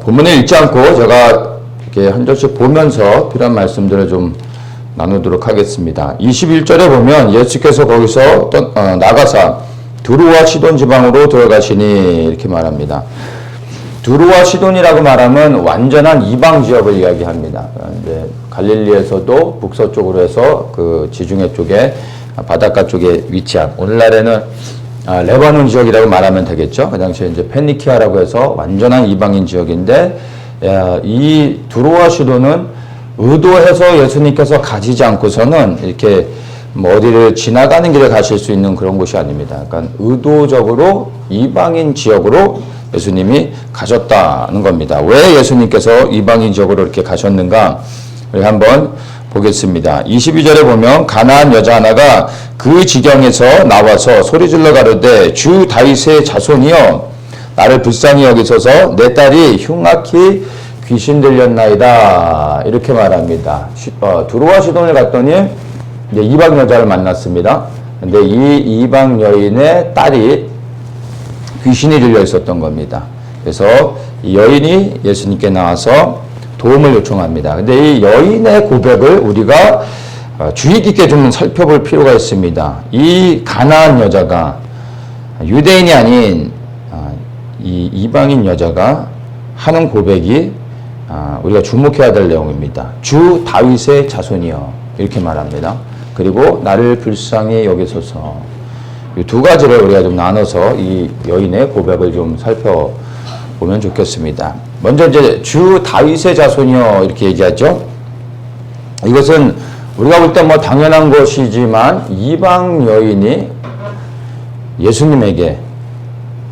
본문을 읽지 않고 제가 이렇게 한 절씩 보면서 필요한 말씀들을 좀 나누도록 하겠습니다. 21절에 보면 예수께서 거기서 나가사 두루와 시돈 지방으로 들어가시니 이렇게 말합니다. 두루와 시돈이라고 말하면 완전한 이방 지역을 이야기합니다. 이제 갈릴리에서도 북서쪽으로 해서 그 지중해 쪽에 바닷가 쪽에 위치한, 오늘날에는 레바논 지역이라고 말하면 되겠죠. 그 당시에 이제 페니키아라고 해서 완전한 이방인 지역인데, 이 두루와 시돈은 의도해서 예수님께서 가시지 않고서는 이렇게 뭐 어디를 지나가는 길에 가실 수 있는 그런 곳이 아닙니다. 그러니까 의도적으로 이방인 지역으로 예수님이 가셨다는 겁니다. 왜 예수님께서 이방인 지역으로 이렇게 가셨는가? 우리 한번 보겠습니다. 22절에 보면 가나안 여자 하나가 그 지경에서 나와서 소리질러 가로되 주 다윗의 자손이여 나를 불쌍히 여기소서 내 딸이 흉악히 귀신 들렸나이다 이렇게 말합니다. 두루와 시돈을 갔더니 이제 이방 여자를 만났습니다. 근데 이 이방 여인의 딸이 귀신이 들려 있었던 겁니다. 그래서 이 여인이 예수님께 나와서 도움을 요청합니다. 근데 이 여인의 고백을 우리가 주의 깊게 좀 살펴볼 필요가 있습니다. 이 가나안 여자가 유대인이 아닌 이 이방인 여자가 하는 고백이 우리가 주목해야 될 내용입니다. 주 다윗의 자손이여 이렇게 말합니다. 그리고 나를 불쌍히 여기소서. 이 두 가지를 우리가 좀 나눠서 이 여인의 고백을 좀 살펴보면 좋겠습니다. 먼저 이제 주 다윗의 자손이여 이렇게 얘기하죠. 이것은 우리가 볼 때 뭐 당연한 것이지만 이방 여인이 예수님에게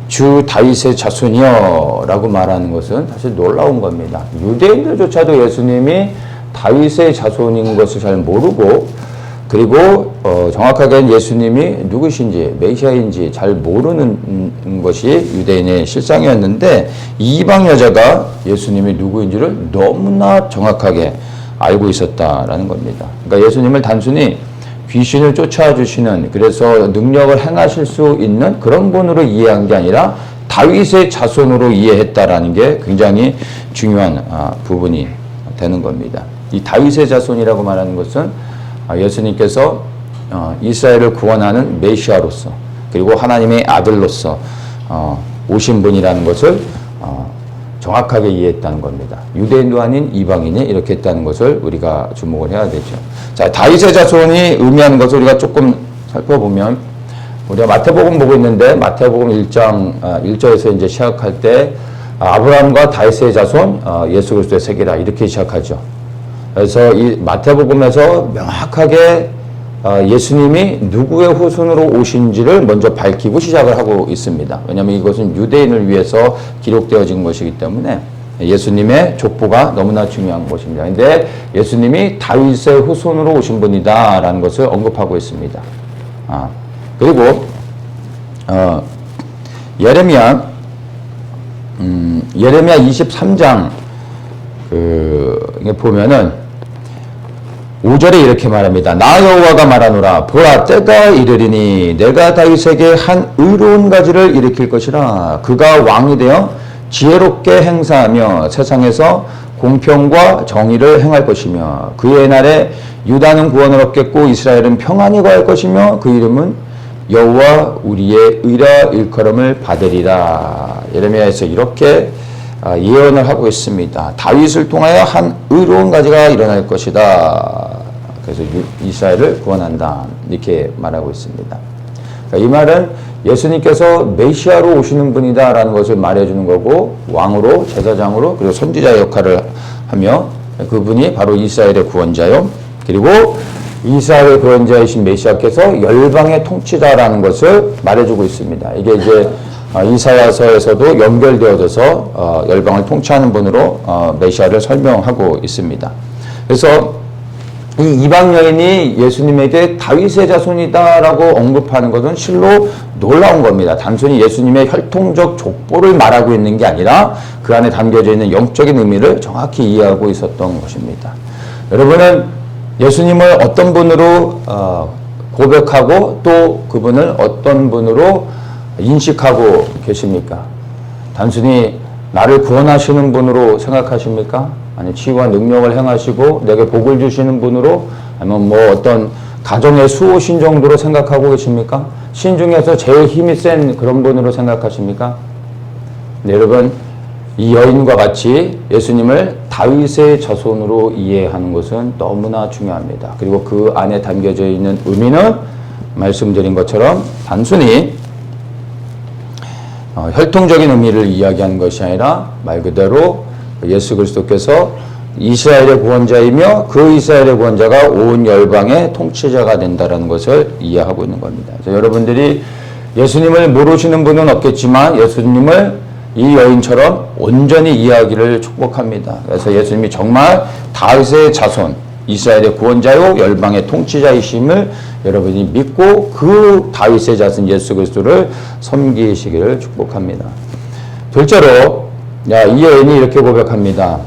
주 다윗의 자손이여 라고 말하는 것은 사실 놀라운 겁니다. 유대인들조차도 예수님이 다윗의 자손인 것을 잘 모르고, 그리고 정확하게 예수님이 누구신지 메시아인지 잘 모르는 것이 유대인의 실상이었는데, 이방 여자가 예수님이 누구인지를 너무나 정확하게 알고 있었다라는 겁니다. 그러니까 예수님을 단순히 귀신을 쫓아주시는, 그래서 능력을 행하실 수 있는 그런 분으로 이해한 게 아니라 다윗의 자손으로 이해했다라는 게 굉장히 중요한 부분이 되는 겁니다. 이 다윗의 자손이라고 말하는 것은 예수님께서 이스라엘을 구원하는 메시아로서, 그리고 하나님의 아들로서 오신 분이라는 것을 정확하게 이해했다는 겁니다. 유대인도 아닌 이방인이 이렇게 했다는 것을 우리가 주목을 해야 되죠. 자, 다윗의 자손이 의미하는 것을 우리가 조금 살펴보면, 우리가 마태복음 보고 있는데 마태복음 1장 1절에서 이제 시작할 때 아브라함과 다윗의 자손 예수 그리스도의 세계라 이렇게 시작하죠. 그래서 이 마태복음에서 명확하게 예수님이 누구의 후손으로 오신지를 먼저 밝히고 시작을 하고 있습니다. 왜냐하면 이것은 유대인을 위해서 기록되어진 것이기 때문에 예수님의 족보가 너무나 중요한 것입니다. 그런데 예수님이 다윗의 후손으로 오신 분이다라는 것을 언급하고 있습니다. 그리고 예레미야 23장 보면은 5절에 이렇게 말합니다. 나 여호와가 말하노라 보라 때가 이르리니 내가 다윗에게 한 의로운 가지를 일으킬 것이라. 그가 왕이 되어 지혜롭게 행사하며 세상에서 공평과 정의를 행할 것이며 그의 날에 유다는 구원을 얻겠고 이스라엘은 평안히 거할 것이며 그 이름은 여호와 우리의 의라 일컬음을 받으리라. 예레미야에서 이렇게 예언을 하고 있습니다. 다윗을 통하여 한 의로운 가지가 일어날 것이다. 그래서 이스라엘을 구원한다. 이렇게 말하고 있습니다. 이 말은 예수님께서 메시아로 오시는 분이다라는 것을 말해주는 거고, 왕으로, 제사장으로, 그리고 선지자 역할을 하며 그분이 바로 이스라엘의 구원자요. 그리고 이스라엘의 구원자이신 메시아께서 열방의 통치자라는 것을 말해주고 있습니다. 이게 이제 이사야서에서도 연결되어져서 열방을 통치하는 분으로 메시아를 설명하고 있습니다. 그래서 이 이방 여인이 예수님에게 다윗의 자손이다라고 언급하는 것은 실로 놀라운 겁니다. 단순히 예수님의 혈통적 족보를 말하고 있는 게 아니라 그 안에 담겨져 있는 영적인 의미를 정확히 이해하고 있었던 것입니다. 여러분은 예수님을 어떤 분으로 고백하고 또 그분을 어떤 분으로 인식하고 계십니까? 단순히 나를 구원하시는 분으로 생각하십니까? 아니, 치유와 능력을 행하시고 내게 복을 주시는 분으로, 아니면 뭐 어떤 가정의 수호신 정도로 생각하고 계십니까? 신 중에서 제일 힘이 센 그런 분으로 생각하십니까? 네, 여러분, 이 여인과 같이 예수님을 다윗의 자손으로 이해하는 것은 너무나 중요합니다. 그리고 그 안에 담겨져 있는 의미는 말씀드린 것처럼 단순히 혈통적인 의미를 이야기하는 것이 아니라 말 그대로 예수 그리스도께서 이스라엘의 구원자이며 그 이스라엘의 구원자가 온 열방의 통치자가 된다는 것을 이해하고 있는 겁니다. 그래서 여러분들이 예수님을 모르시는 분은 없겠지만 예수님을 이 여인처럼 온전히 이해하기를 축복합니다. 그래서 예수님이 정말 다윗의 자손, 이스라엘의 구원자요 열방의 통치자이심을 여러분이 믿고 그 다윗의 자손 예수 그리스도를 섬기시기를 축복합니다. 둘째로, 이 여인이 이렇게 고백합니다.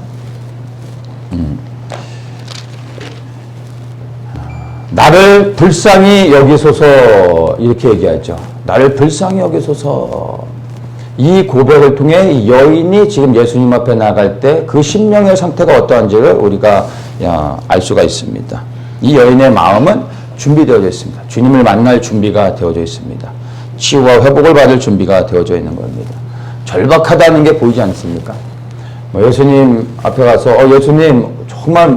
나를 불쌍히 여기소서, 이렇게 얘기하죠. 나를 불쌍히 여기소서. 이 고백을 통해 이 여인이 지금 예수님 앞에 나갈 때 그 심령의 상태가 어떠한지를 우리가 알 수가 있습니다. 이 여인의 마음은 준비되어져 있습니다. 주님을 만날 준비가 되어져 있습니다. 치유와 회복을 받을 준비가 되어져 있는 겁니다. 절박하다는 게 보이지 않습니까? 예수님 앞에 가서 예수님 정말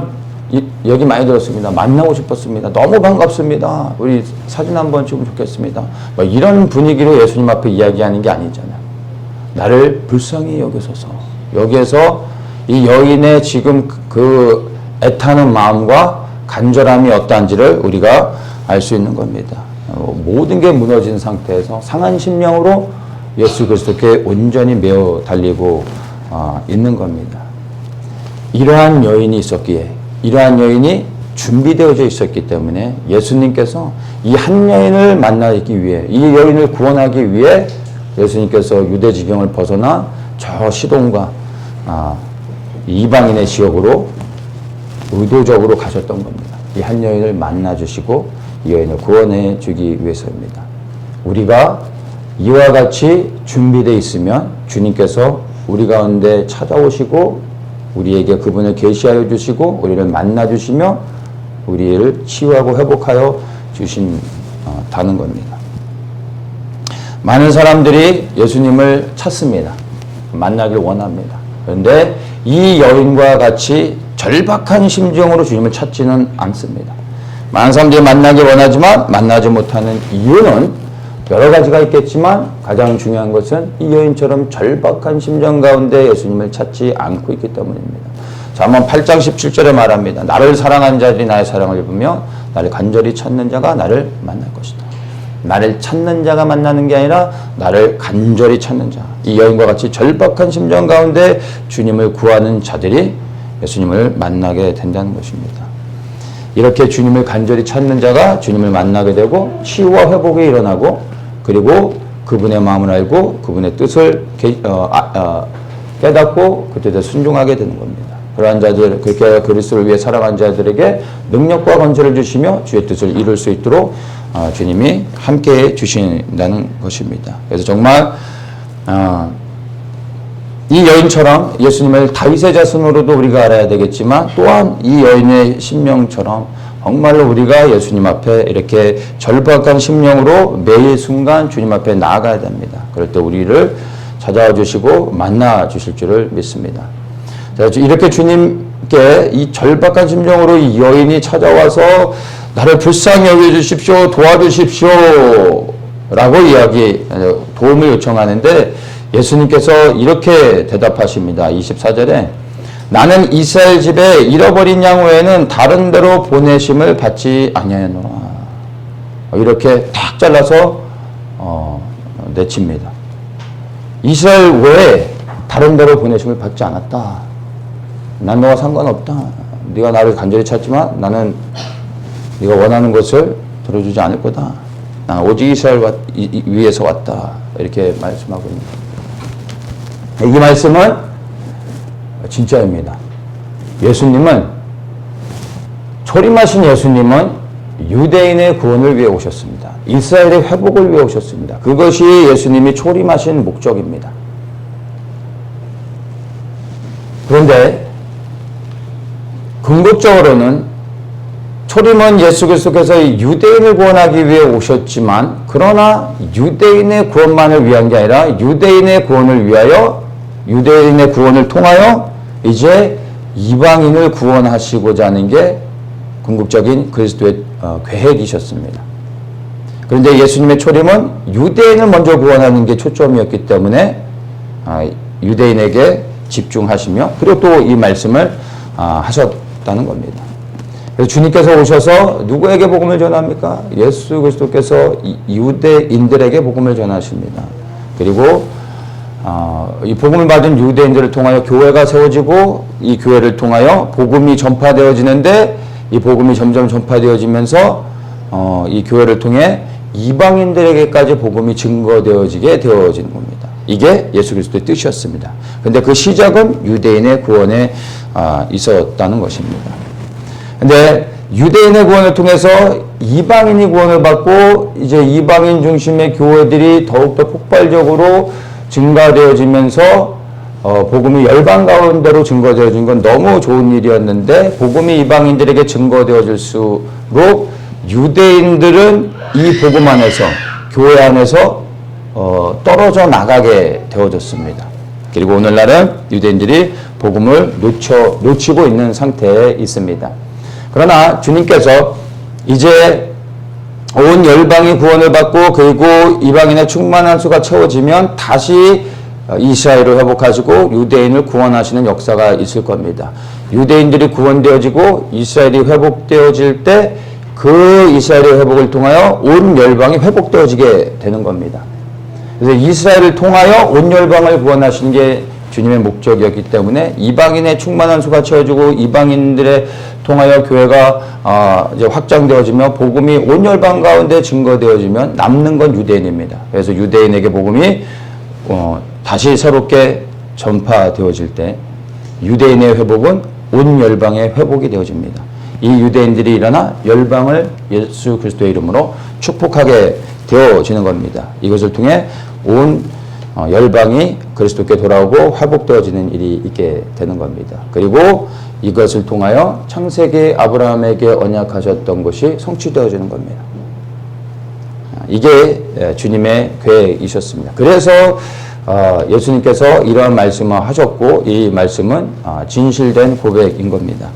얘기 많이 들었습니다. 만나고 싶었습니다. 너무 반갑습니다. 우리 사진 한번 찍으면 좋겠습니다. 이런 분위기로 예수님 앞에 이야기하는 게 아니잖아요. 나를 불쌍히 여기소서. 여기에서 이 여인의 지금 그 애타는 마음과 간절함이 어떠한지를 우리가 알 수 있는 겁니다. 모든 게 무너진 상태에서 상한 심령으로 예수 그리스도께 온전히 매어 달리고 있는 겁니다. 이러한 여인이 있었기에, 이러한 여인이 준비되어져 있었기 때문에 예수님께서 이 한 여인을 만나기 위해, 이 여인을 구원하기 위해 예수님께서 유대 지경을 벗어나 저 시돈과 이방인의 지역으로 의도적으로 가셨던 겁니다. 이 한 여인을 만나주시고 이 여인을 구원해 주기 위해서입니다. 우리가 이와 같이 준비되어 있으면 주님께서 우리 가운데 찾아오시고 우리에게 그분을 계시하여 주시고 우리를 만나주시며 우리를 치유하고 회복하여 주신다는 겁니다. 많은 사람들이 예수님을 찾습니다. 만나길 원합니다. 그런데 이 여인과 같이 절박한 심정으로 주님을 찾지는 않습니다. 많은 사람들이 만나길 원하지만 만나지 못하는 이유는 여러 가지가 있겠지만 가장 중요한 것은 이 여인처럼 절박한 심정 가운데 예수님을 찾지 않고 있기 때문입니다. 잠언 8장 17절에 말합니다. 나를 사랑하는 자들이 나의 사랑을 입으며 나를 간절히 찾는 자가 나를 만날 것이다. 나를 찾는 자가 만나는 게 아니라 나를 간절히 찾는 자. 이 여인과 같이 절박한 심정 가운데 주님을 구하는 자들이 예수님을 만나게 된다는 것입니다. 이렇게 주님을 간절히 찾는 자가 주님을 만나게 되고 치유와 회복이 일어나고 그리고 그분의 마음을 알고 그분의 뜻을 깨닫고 그때 순종하게 되는 겁니다. 그러한 자들, 그렇게 그리스도를 위해 살아간 자들에게 능력과 건설을 주시며 주의 뜻을 이룰 수 있도록 주님이 함께해 주신다는 것입니다. 그래서 정말 이 여인처럼 예수님을 다윗의 자손으로도 우리가 알아야 되겠지만 또한 이 여인의 심령처럼 정말로 우리가 예수님 앞에 이렇게 절박한 심령으로 매일 순간 주님 앞에 나아가야 됩니다. 그럴 때 우리를 찾아와 주시고 만나 주실 줄을 믿습니다. 이렇게 주님께 이 절박한 심령으로 이 여인이 찾아와서 나를 불쌍히 여겨주십시오, 도와주십시오 라고 도움을 요청하는데 예수님께서 이렇게 대답하십니다. 24절에 나는 이스라엘 집에 잃어버린 양 외에는 다른 데로 보내심을 받지 아니하노라. 이렇게 탁 잘라서 내칩니다. 이스라엘 외에 다른 데로 보내심을 받지 않았다. 난 너와 상관없다. 네가 나를 간절히 찾지만 나는 네가 원하는 것을 들어주지 않을 거다. 나는 오직 이스라엘 위에서 왔다. 이렇게 말씀하고 있습니다. 이 말씀은 진짜입니다. 예수님은, 초림하신 예수님은 유대인의 구원을 위해 오셨습니다. 이스라엘의 회복을 위해 오셨습니다. 그것이 예수님이 초림하신 목적입니다. 그런데 궁극적으로는 초림은 예수 그리스도께서 유대인을 구원하기 위해 오셨지만, 그러나 유대인의 구원만을 위한 게 아니라 유대인의 구원을 위하여, 유대인의 구원을 통하여 이제 이방인을 구원하시고자 하는 게 궁극적인 그리스도의 계획이셨습니다. 그런데 예수님의 초림은 유대인을 먼저 구원하는 게 초점이었기 때문에 유대인에게 집중하시며, 그리고 또 이 말씀을 하셨다는 겁니다. 그래서 주님께서 오셔서 누구에게 복음을 전합니까? 예수 그리스도께서 유대인들에게 복음을 전하십니다. 그리고 이 복음을 받은 유대인들을 통하여 교회가 세워지고, 이 교회를 통하여 복음이 전파되어지는데, 이 복음이 점점 전파되어지면서 이 교회를 통해 이방인들에게까지 복음이 증거되어지게 되어지는 겁니다. 이게 예수 그리스도의 뜻이었습니다. 그런데 그 시작은 유대인의 구원에 있었다는 것입니다. 근데 유대인의 구원을 통해서 이방인이 구원을 받고, 이제 이방인 중심의 교회들이 더욱더 폭발적으로 증가되어지면서 복음이 열방 가운데로 증거되어진 건 너무 좋은 일이었는데, 복음이 이방인들에게 증거되어질수록 유대인들은 이 복음 안에서, 교회 안에서 떨어져 나가게 되어졌습니다. 그리고 오늘날은 유대인들이 복음을 놓치고 있는 상태에 있습니다. 그러나 주님께서 이제 온 열방이 구원을 받고, 그리고 이방인의 충만한 수가 채워지면 다시 이스라엘을 회복하시고 유대인을 구원하시는 역사가 있을 겁니다. 유대인들이 구원되어지고 이스라엘이 회복되어질 때 그 이스라엘의 회복을 통하여 온 열방이 회복되어지게 되는 겁니다. 그래서 이스라엘을 통하여 온 열방을 구원하시는 게 주님의 목적이었기 때문에, 이방인의 충만한 수가 채워지고 이방인들의 통하여 교회가 이제 확장되어지며 복음이 온 열방 가운데 증거되어지면 남는 건 유대인입니다. 그래서 유대인에게 복음이 다시 새롭게 전파되어질 때 유대인의 회복은 온 열방의 회복이 되어집니다. 이 유대인들이 일어나 열방을 예수 그리스도의 이름으로 축복하게 되어지는 겁니다. 이것을 통해 온 열방이 그리스도께 돌아오고 회복되어지는 일이 있게 되는 겁니다. 그리고 이것을 통하여 창세기 아브라함에게 언약하셨던 것이 성취되어지는 겁니다. 이게 주님의 계획이셨습니다. 그래서 예수님께서 이러한 말씀을 하셨고, 이 말씀은 진실된 고백인 겁니다.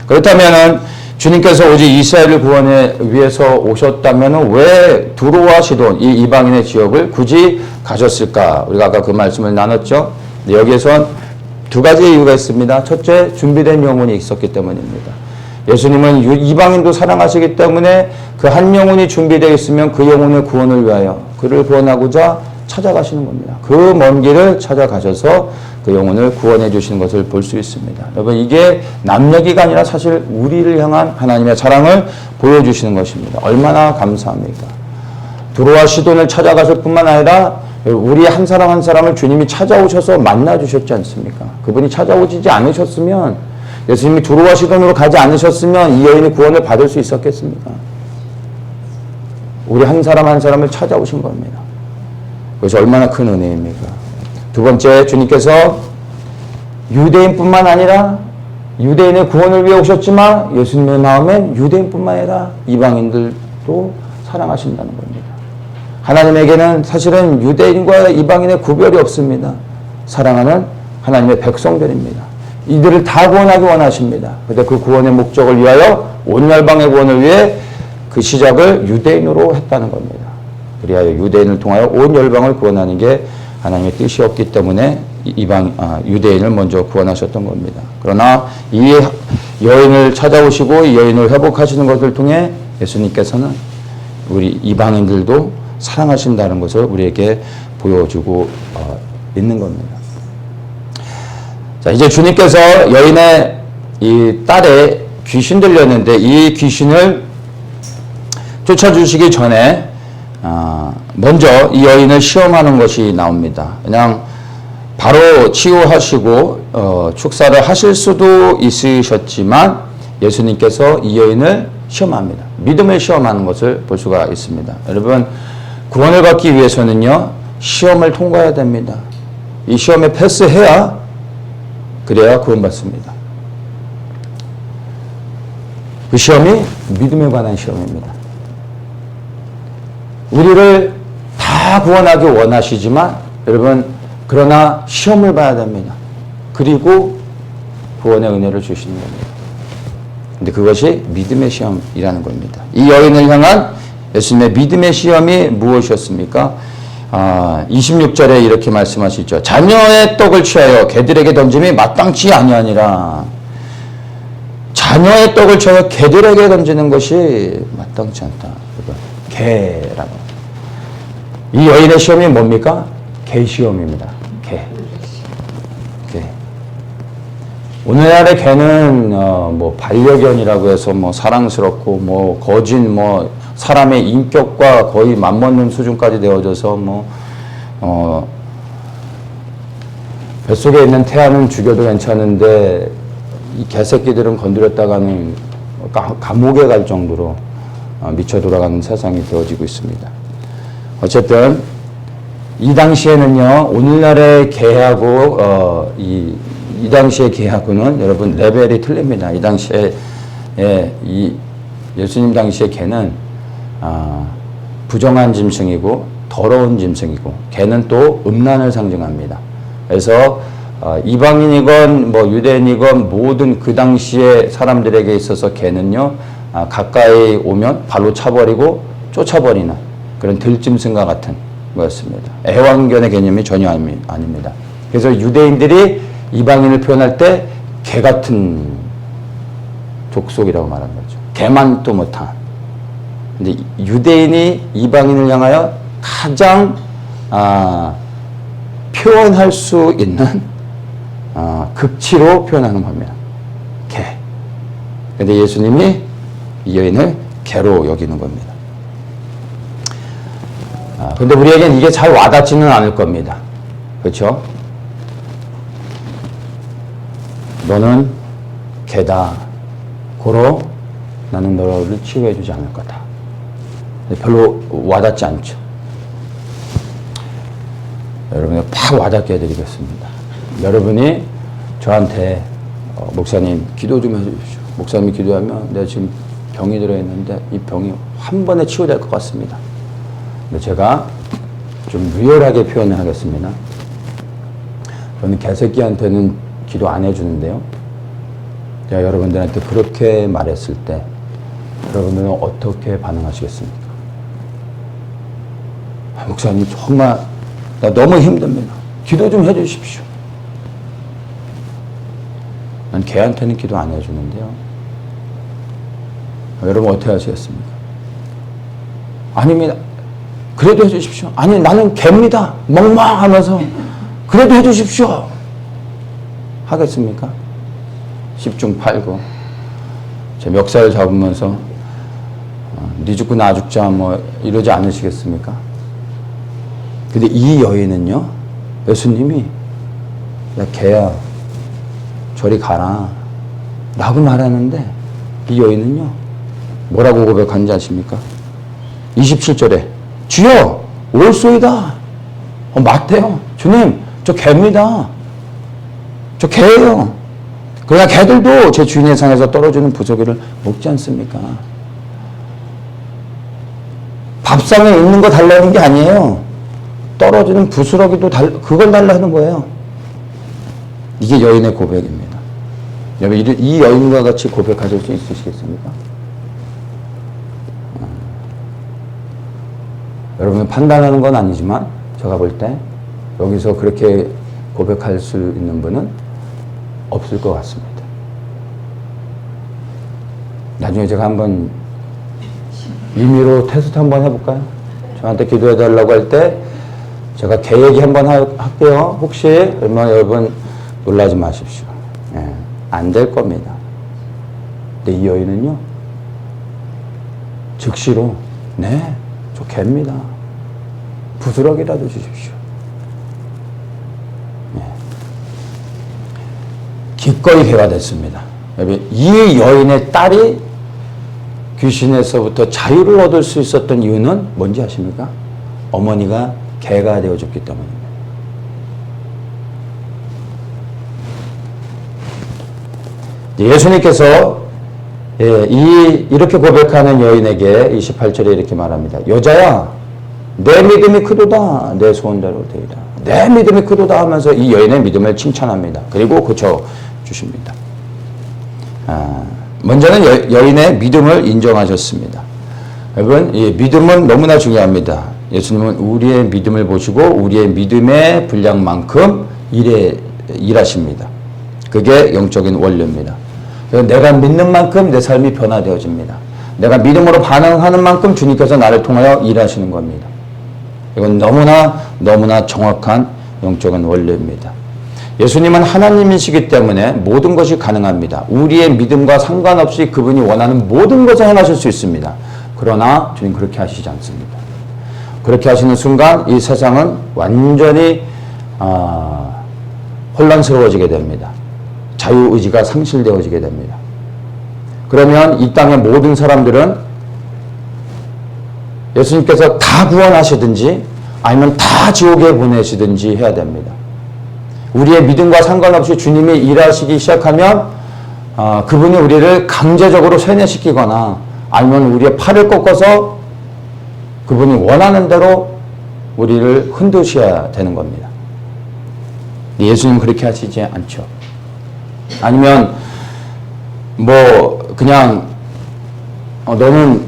그렇다면 주님께서 오직 이스라엘을 구원에 위해서 오셨다면 왜 두로와 시돈, 이 이방인의 지역을 굳이 가셨을까? 우리가 아까 그 말씀을 나눴죠. 여기에선 두 가지 이유가 있습니다. 첫째, 준비된 영혼이 있었기 때문입니다. 예수님은 이방인도 사랑하시기 때문에 그 한 영혼이 준비되어 있으면 그 영혼의 구원을 위하여 그를 구원하고자 찾아가시는 겁니다. 그 먼 길을 찾아가셔서 그 영혼을 구원해 주시는 것을 볼 수 있습니다. 여러분, 이게 남 얘기가 아니라 사실 우리를 향한 하나님의 사랑을 보여주시는 것입니다. 얼마나 감사합니까? 두로와 시돈을 찾아가실 뿐만 아니라 우리 한 사람 한 사람을 주님이 찾아오셔서 만나주셨지 않습니까? 그분이 찾아오지 않으셨으면, 예수님이 두로와 시돈으로 가지 않으셨으면 이 여인이 구원을 받을 수 있었겠습니까? 우리 한 사람 한 사람을 찾아오신 겁니다. 그것이 얼마나 큰 은혜입니까? 두 번째, 주님께서 유대인뿐만 아니라 유대인의 구원을 위해 오셨지만 예수님의 마음엔 유대인뿐만 아니라 이방인들도 사랑하신다는 겁니다. 하나님에게는 사실은 유대인과 이방인의 구별이 없습니다. 사랑하는 하나님의 백성들입니다. 이들을 다 구원하기 원하십니다. 그런데 그 구원의 목적을 위하여 온 열방의 구원을 위해 그 시작을 유대인으로 했다는 겁니다. 그리하여 유대인을 통하여 온 열방을 구원하는 게 하나님의 뜻이었기 때문에 유대인을 먼저 구원하셨던 겁니다. 그러나 이 여인을 찾아오시고 이 여인을 회복하시는 것을 통해 예수님께서는 우리 이방인들도 사랑하신다는 것을 우리에게 보여주고 있는 겁니다. 자, 이제 주님께서 여인의 이 딸에 귀신 들렸는데 이 귀신을 쫓아주시기 전에 먼저 이 여인을 시험하는 것이 나옵니다. 그냥 바로 치유하시고 축사를 하실 수도 있으셨지만 예수님께서 이 여인을 시험합니다. 믿음을 시험하는 것을 볼 수가 있습니다. 여러분, 구원을 받기 위해서는요, 시험을 통과해야 됩니다. 이 시험에 패스해야 그래야 구원받습니다. 그 시험이 믿음에 관한 시험입니다. 우리를 다 구원하기 원하시지만 여러분 그러나 시험을 봐야 됩니다. 그리고 구원의 은혜를 주시는 겁니다. 근데 그것이 믿음의 시험이라는 겁니다. 이 여인을 향한 예수님의 믿음의 시험이 무엇이었습니까? 26절에 이렇게 말씀하시죠. 자녀의 떡을 취하여 개들에게 던짐이 마땅치 아니하니라. 자녀의 떡을 취하여 개들에게 던지는 것이 마땅치 않다. 개라고. 이 여인의 시험이 뭡니까? 개 시험입니다. 개. 오늘날의 개는 뭐 반려견이라고 해서 뭐 사랑스럽고 뭐 거진 뭐 사람의 인격과 거의 맞먹는 수준까지 되어져서 뱃속에 있는 태아는 죽여도 괜찮은데 이 개새끼들은 건드렸다가는 감옥에 갈 정도로 미쳐 돌아가는 세상이 되어지고 있습니다. 어쨌든 이 당시에는요, 오늘날의 개하고 이 당시의 개하고는 여러분 레벨이 틀립니다. 이 당시에 이 예수님 당시의 개는 부정한 짐승이고 더러운 짐승이고 개는 또 음란을 상징합니다. 그래서 이방인이건 뭐 유대인이건 모든 그 당시의 사람들에게 있어서 개는요 가까이 오면 발로 차버리고 쫓아버리는 그런 들짐승과 같은 거였습니다. 애완견의 개념이 전혀 아닙니다. 그래서 유대인들이 이방인을 표현할 때 개 같은 족속이라고 말하는 거죠. 개만 또 못한. 근데 유대인이 이방인을 향하여 가장 표현할 수 있는 극치로 표현하는 겁니다. 개. 근데 예수님이 이 여인을 개로 여기는 겁니다. 근데 우리에겐 이게 잘 와닿지는 않을 겁니다. 그렇죠? 너는 개다. 고로 나는 너를 치유해주지 않을 거다. 별로 와닿지 않죠. 여러분이 팍 와닿게 해드리겠습니다. 여러분이 저한테 목사님 기도 좀 해주십시오. 목사님이 기도하면 내가 지금 병이 들어있는데 이 병이 한 번에 치유될 것 같습니다. 근데 제가 좀 리얼하게 표현을 하겠습니다. 저는 개새끼한테는 기도 안 해주는데요. 제가 여러분들한테 그렇게 말했을 때 여러분들은 어떻게 반응하시겠습니까? 목사님 정말 나 너무 힘듭니다. 기도 좀 해주십시오. 난 걔한테는 기도 안 해주는데요. 여러분 어떻게 하시겠습니까? 아닙니다. 그래도 해주십시오. 아니 나는 개입니다. 멍멍하면서 그래도 해주십시오. 하겠습니까? 10중 8구 제 멱살 잡으면서 네 죽고 나 죽자 뭐 이러지 않으시겠습니까? 근데 이 여인은요, 예수님이 야 개야 저리 가라 라고 말하는데 이 여인은요 뭐라고 고백한지 아십니까? 27절에 주여 올소이다. 맞대요. 주님 저 개입니다. 저 개예요. 그러나 개들도 제 주인의 상에서 떨어지는 부조기를 먹지 않습니까? 밥상에 있는 거 달라는 게 아니에요. 떨어지는 부스러기도 그걸 달라는 거예요. 이게 여인의 고백입니다. 여러분 이 여인과 같이 고백하실 수 있으시겠습니까? 여러분 판단하는 건 아니지만 제가 볼 때 여기서 그렇게 고백할 수 있는 분은 없을 것 같습니다. 나중에 제가 한번 임의로 테스트 한번 해볼까요? 저한테 기도해달라고 할 때 제가 개 얘기 한번 할게요. 혹시 그러면 여러분 놀라지 마십시오. 안 될 겁니다. 근데 이 여인은요 즉시로 네, 저 개입니다. 부스러기라도 주십시오. 기꺼이 개가 됐습니다. 이 여인의 딸이 귀신에서부터 자유를 얻을 수 있었던 이유는 뭔지 아십니까? 어머니가 개가 되어줬기 때문입니다. 예수님께서 이렇게 고백하는 여인에게 28절에 이렇게 말합니다. 여자야, 내 믿음이 크도다. 내 소원대로 되리라. 내 믿음이 크도다 하면서 이 여인의 믿음을 칭찬합니다. 그리고 고쳐주십니다. 먼저는 여인의 믿음을 인정하셨습니다. 여러분, 이 믿음은 너무나 중요합니다. 예수님은 우리의 믿음을 보시고 우리의 믿음의 분량만큼 일하십니다. 그게 영적인 원리입니다. 내가 믿는 만큼 내 삶이 변화되어집니다. 내가 믿음으로 반응하는 만큼 주님께서 나를 통하여 일하시는 겁니다. 이건 너무나 정확한 영적인 원리입니다. 예수님은 하나님이시기 때문에 모든 것이 가능합니다. 우리의 믿음과 상관없이 그분이 원하는 모든 것을 행하실 수 있습니다. 그러나 주님 그렇게 하시지 않습니다. 그렇게 하시는 순간 이 세상은 완전히 혼란스러워지게 됩니다. 자유의지가 상실되어지게 됩니다. 그러면 이 땅의 모든 사람들은 예수님께서 다 구원하시든지 아니면 다 지옥에 보내시든지 해야 됩니다. 우리의 믿음과 상관없이 주님이 일하시기 시작하면 그분이 우리를 강제적으로 세뇌시키거나 아니면 우리의 팔을 꺾어서 그분이 원하는 대로 우리를 흔드셔야 되는 겁니다. 예수님 그렇게 하시지 않죠. 아니면 그냥 너는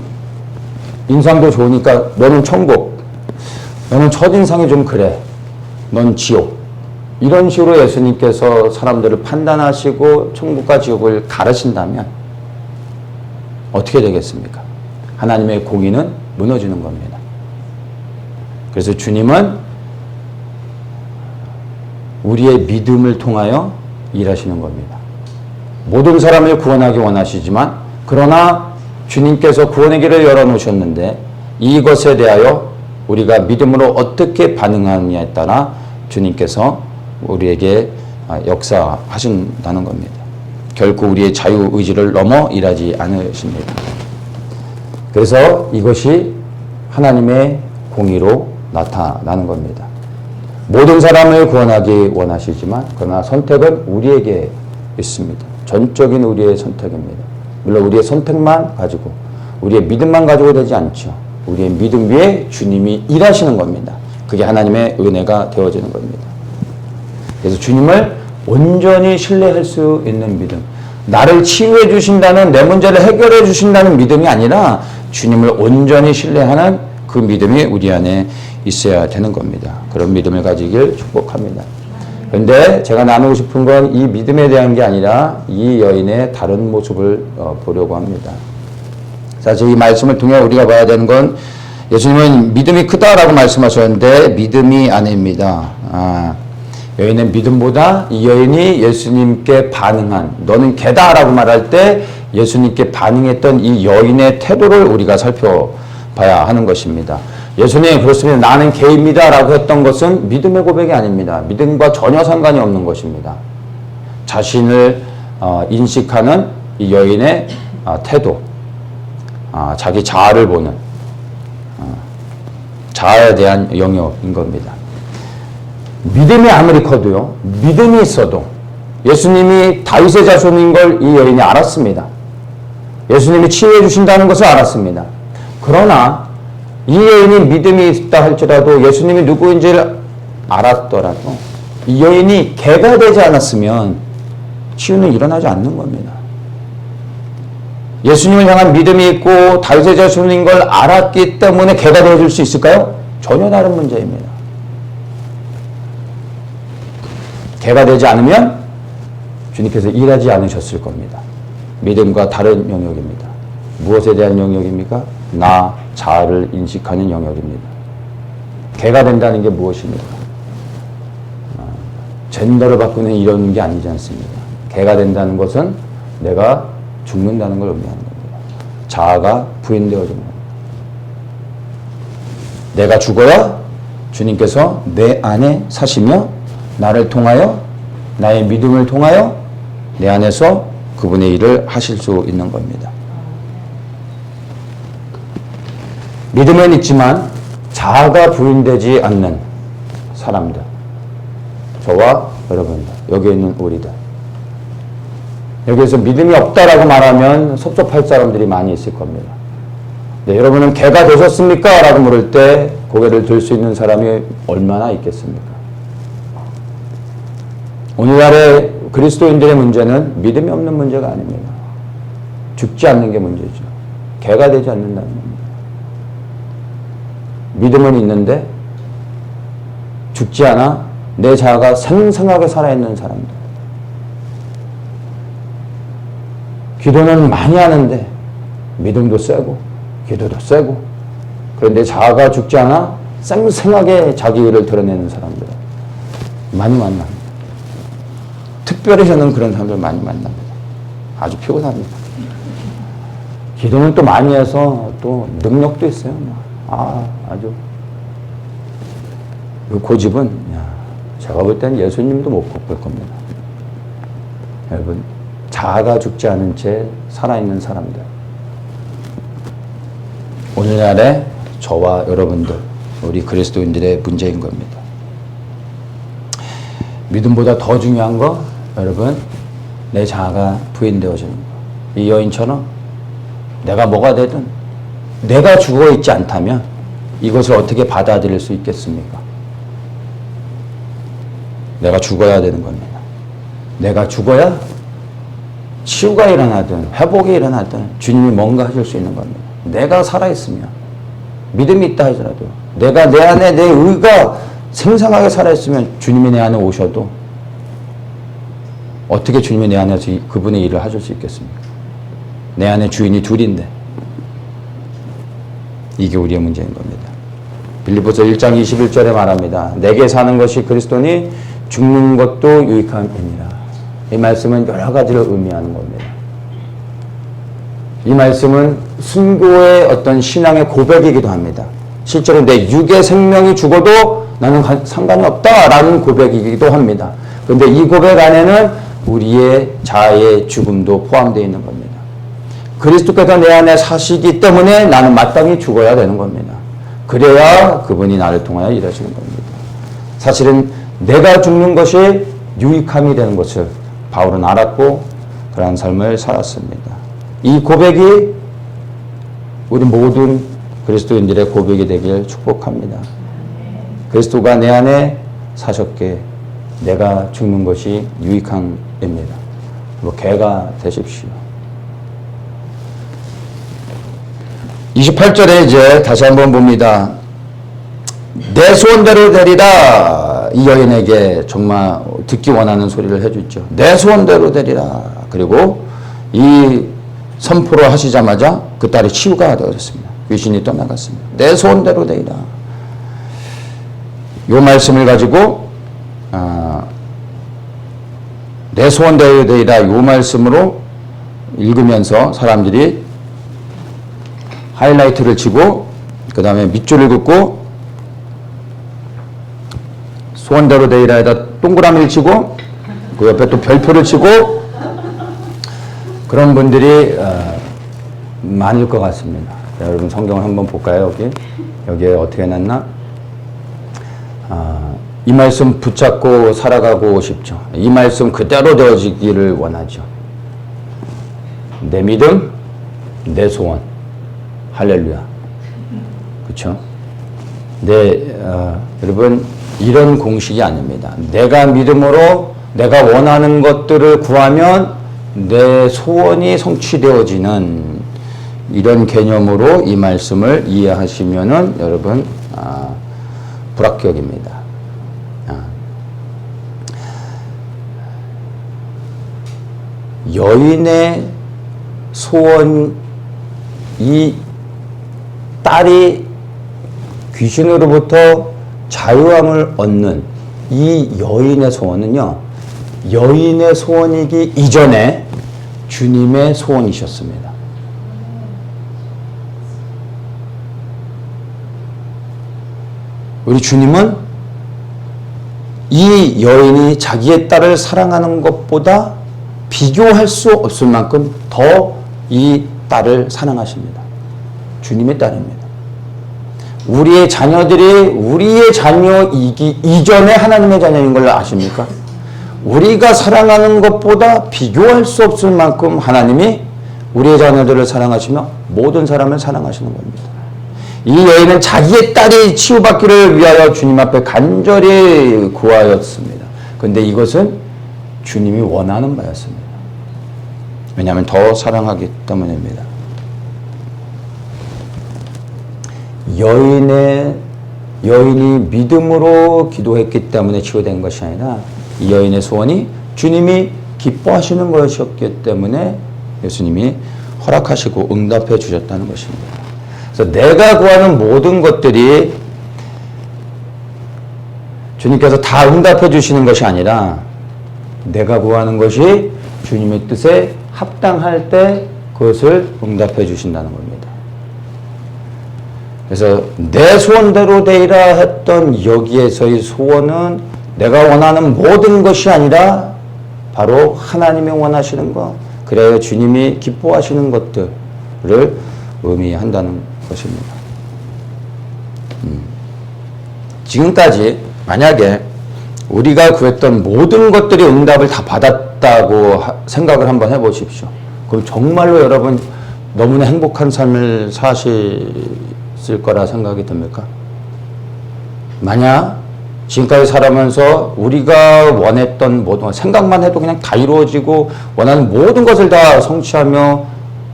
인상도 좋으니까 너는 천국, 너는 첫인상이 좀 그래, 넌 지옥, 이런 식으로 예수님께서 사람들을 판단하시고 천국과 지옥을 가르친다면 어떻게 되겠습니까? 하나님의 공의는 무너지는 겁니다. 그래서 주님은 우리의 믿음을 통하여 일하시는 겁니다. 모든 사람을 구원하기 원하시지만 그러나 주님께서 구원의 길을 열어놓으셨는데 이것에 대하여 우리가 믿음으로 어떻게 반응하느냐에 따라 주님께서 우리에게 역사하신다는 겁니다. 결코 우리의 자유의지를 넘어 일하지 않으십니다. 그래서 이것이 하나님의 공의로 나타나는 겁니다. 모든 사람을 구원하기 원하시지만 그러나 선택은 우리에게 있습니다. 전적인 우리의 선택입니다. 물론 우리의 선택만 가지고 우리의 믿음만 가지고 되지 않죠. 우리의 믿음 위에 주님이 일하시는 겁니다. 그게 하나님의 은혜가 되어지는 겁니다. 그래서 주님을 온전히 신뢰할 수 있는 믿음, 나를 치유해 주신다는, 내 문제를 해결해 주신다는 믿음이 아니라 주님을 온전히 신뢰하는 그 믿음이 우리 안에 있어야 되는 겁니다. 그런 믿음을 가지길 축복합니다. 그런데 제가 나누고 싶은 건 이 믿음에 대한 게 아니라 이 여인의 다른 모습을 보려고 합니다. 사실 이 말씀을 통해 우리가 봐야 되는 건 예수님은 믿음이 크다라고 말씀하셨는데 믿음이 아닙니다. 여인의 믿음보다 이 여인이 예수님께 반응한, 너는 개다라고 말할 때 예수님께 반응했던 이 여인의 태도를 우리가 살펴봐야 하는 것입니다. 예수님 그렇습니다. 나는 개입니다 라고 했던 것은 믿음의 고백이 아닙니다. 믿음과 전혀 상관이 없는 것입니다. 자신을 인식하는 이 여인의 태도, 자기 자아를 보는 자아에 대한 영역인 겁니다. 믿음이 아무리 커도요, 믿음이 있어도 예수님이 다윗의 자손인 걸 이 여인이 알았습니다. 예수님이 치유해 주신다는 것을 알았습니다. 그러나 이 여인이 믿음이 있다 할지라도 예수님이 누구인지를 알았더라도 이 여인이 개가 되지 않았으면 치유는 일어나지 않는 겁니다. 예수님을 향한 믿음이 있고 다윗의 자손인 걸 알았기 때문에 개가 되어줄 수 있을까요? 전혀 다른 문제입니다. 개가 되지 않으면 주님께서 일하지 않으셨을 겁니다. 믿음과 다른 영역입니다. 무엇에 대한 영역입니까? 나 자아를 인식하는 영역입니다. 개가 된다는 게 무엇입니까? 젠더를 바꾸는 이런 게 아니지 않습니까? 개가 된다는 것은 내가 죽는다는 걸 의미하는 겁니다. 자아가 부인되어지는 겁니다. 내가 죽어야 주님께서 내 안에 사시며 나를 통하여, 나의 믿음을 통하여 내 안에서 그분의 일을 하실 수 있는 겁니다. 믿음은 있지만 자아가 부인되지 않는 사람들, 저와 여러분들, 여기 있는 우리들, 여기서 믿음이 없다라고 말하면 섭섭할 사람들이 많이 있을 겁니다. 네, 여러분은 개가 되셨습니까? 라고 물을 때 고개를 들 수 있는 사람이 얼마나 있겠습니까? 오늘날의 그리스도인들의 문제는 믿음이 없는 문제가 아닙니다. 죽지 않는 게 문제죠. 개가 되지 않는다는 겁니다. 믿음은 있는데 죽지 않아 내 자아가 생생하게 살아있는 사람들. 기도는 많이 하는데 믿음도 세고 기도도 세고 그런데 자아가 죽지 않아 생생하게 자기 의를 드러내는 사람들 많이 만납니다. 특별히 저는 그런 사람들 많이 만납니다. 아주 피곤합니다. 기도는 또 많이 해서 또 능력도 있어요. 아주 그 고집은 제가 볼 때는 예수님도 못 볼 겁니다. 여러분, 자아가 죽지 않은 채 살아있는 사람들. 오늘날의 저와 여러분들, 우리 그리스도인들의 문제인 겁니다. 믿음보다 더 중요한 거, 여러분, 내 자아가 부인되어지는 거. 이 여인처럼 내가 뭐가 되든 내가 죽어 있지 않다면 이것을 어떻게 받아들일 수 있겠습니까? 내가 죽어야 되는 겁니다. 내가 죽어야 치유가 일어나든 회복이 일어나든 주님이 뭔가 하실 수 있는 겁니다. 내가 살아있으면 믿음이 있다 하더라도 내가 내 안에 내 의가 생생하게 살아있으면 주님이 내 안에 오셔도 어떻게 주님이 내 안에서 그분의 일을 하실 수 있겠습니까? 내 안에 주인이 둘인데 이게 우리의 문제인 겁니다. 빌립보서 1장 21절에 말합니다. 내게 사는 것이 그리스도니 죽는 것도 유익함이니라. 이 말씀은 여러 가지를 의미하는 겁니다. 이 말씀은 순교의 어떤 신앙의 고백이기도 합니다. 실제로 내 육의 생명이 죽어도 나는 상관이 없다라는 고백이기도 합니다. 그런데 이 고백 안에는 우리의 자아의 죽음도 포함되어 있는 겁니다. 그리스도께서 내 안에 사시기 때문에 나는 마땅히 죽어야 되는 겁니다. 그래야 그분이 나를 통하여 일하시는 겁니다. 사실은 내가 죽는 것이 유익함이 되는 것을 바울은 알았고 그러한 삶을 살았습니다. 이 고백이 우리 모든 그리스도인들의 고백이 되길 축복합니다. 그리스도가 내 안에 사셨기에 내가 죽는 것이 유익함입니다. 개가 되십시오. 28절에 이제 다시 한번 봅니다. 내 소원대로 되리라. 이 여인에게 정말 듣기 원하는 소리를 해주죠. 내 소원대로 되리라. 그리고 이 선포를 하시자마자 그 딸이 치유가 되었습니다. 귀신이 떠나갔습니다. 내 소원대로 되리라. 이 말씀을 가지고 내 소원대로 되리라. 이 말씀으로 읽으면서 사람들이 하이라이트를 치고 그 다음에 밑줄을 긋고 소원대로 되리라에다 동그라미를 치고 그 옆에 또 별표를 치고 그런 분들이 많을 것 같습니다. 자, 여러분 성경을 한번 볼까요? 여기에 어떻게 해놨나? 이 말씀 붙잡고 살아가고 싶죠. 이 말씀 그대로 되어지기를 원하죠. 내 믿음, 내 소원. 할렐루야. 그렇죠? 여러분 이런 공식이 아닙니다. 내가 믿음으로 내가 원하는 것들을 구하면 내 소원이 성취되어지는 이런 개념으로 이 말씀을 이해하시면은 여러분 불합격입니다. 여인의 소원 이 딸이 귀신으로부터 자유함을 얻는 이 여인의 소원은요, 여인의 소원이기 이전에 주님의 소원이셨습니다. 우리 주님은 이 여인이 자기의 딸을 사랑하는 것보다 비교할 수 없을 만큼 더 이 딸을 사랑하십니다. 주님의 딸입니다. 우리의 자녀들이 우리의 자녀이기 이전에 하나님의 자녀인 걸 아십니까? 우리가 사랑하는 것보다 비교할 수 없을 만큼 하나님이 우리의 자녀들을 사랑하시며 모든 사람을 사랑하시는 겁니다. 이 여인은 자기의 딸이 치유받기를 위하여 주님 앞에 간절히 구하였습니다. 그런데 이것은 주님이 원하는 바였습니다. 왜냐하면 더 사랑하기 때문입니다. 여인이 믿음으로 기도했기 때문에 치유된 것이 아니라 이 여인의 소원이 주님이 기뻐하시는 것이었기 때문에 예수님이 허락하시고 응답해 주셨다는 것입니다. 그래서 내가 구하는 모든 것들이 주님께서 다 응답해 주시는 것이 아니라 내가 구하는 것이 주님의 뜻에 합당할 때 그것을 응답해 주신다는 겁니다. 그래서 내 소원대로 되리라 했던 여기에서의 소원은 내가 원하는 모든 것이 아니라 바로 하나님이 원하시는 것, 그래야 주님이 기뻐하시는 것들을 의미한다는 것입니다. 지금까지 만약에 우리가 구했던 모든 것들이 응답을 다 받았다고 생각을 한번 해보십시오. 그럼 정말로 여러분 너무나 행복한 삶을 사실 거라 생각이 듭니까? 만약 지금까지 살아면서 우리가 원했던 모든 생각만 해도 그냥 다 이루어지고 원하는 모든 것을 다 성취하며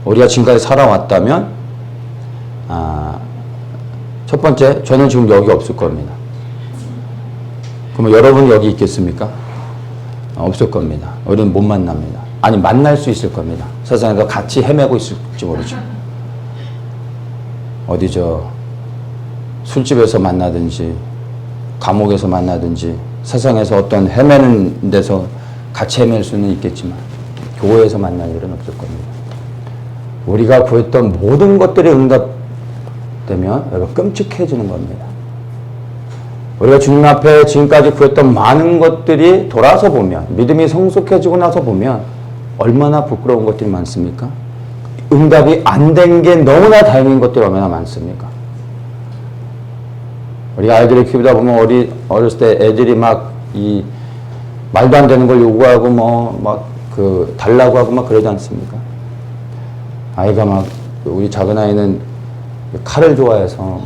우리가 지금까지 살아왔다면 첫 번째, 저는 지금 여기 없을 겁니다. 그러면 여러분 여기 있겠습니까? 없을 겁니다. 우리는 못 만납니다. 아니 만날 수 있을 겁니다. 세상에서 같이 헤매고 있을지 모르죠. 어디죠? 술집에서 만나든지 감옥에서 만나든지 세상에서 어떤 헤매는 데서 같이 헤맬 수는 있겠지만 교회에서 만날 일은 없을 겁니다. 우리가 구했던 모든 것들이 응답되면 여러분 끔찍해지는 겁니다. 우리가 주님 앞에 지금까지 구했던 많은 것들이 돌아서 보면 믿음이 성숙해지고 나서 보면 얼마나 부끄러운 것들이 많습니까? 응답이 안 된 게 너무나 다행인 것들이 얼마나 많습니까? 우리가 아이들을 키우다 보면 어렸을 때 애들이 막 말도 안 되는 걸 요구하고 달라고 하고 막 그러지 않습니까? 아이가 막 우리 작은 아이는 칼을 좋아해서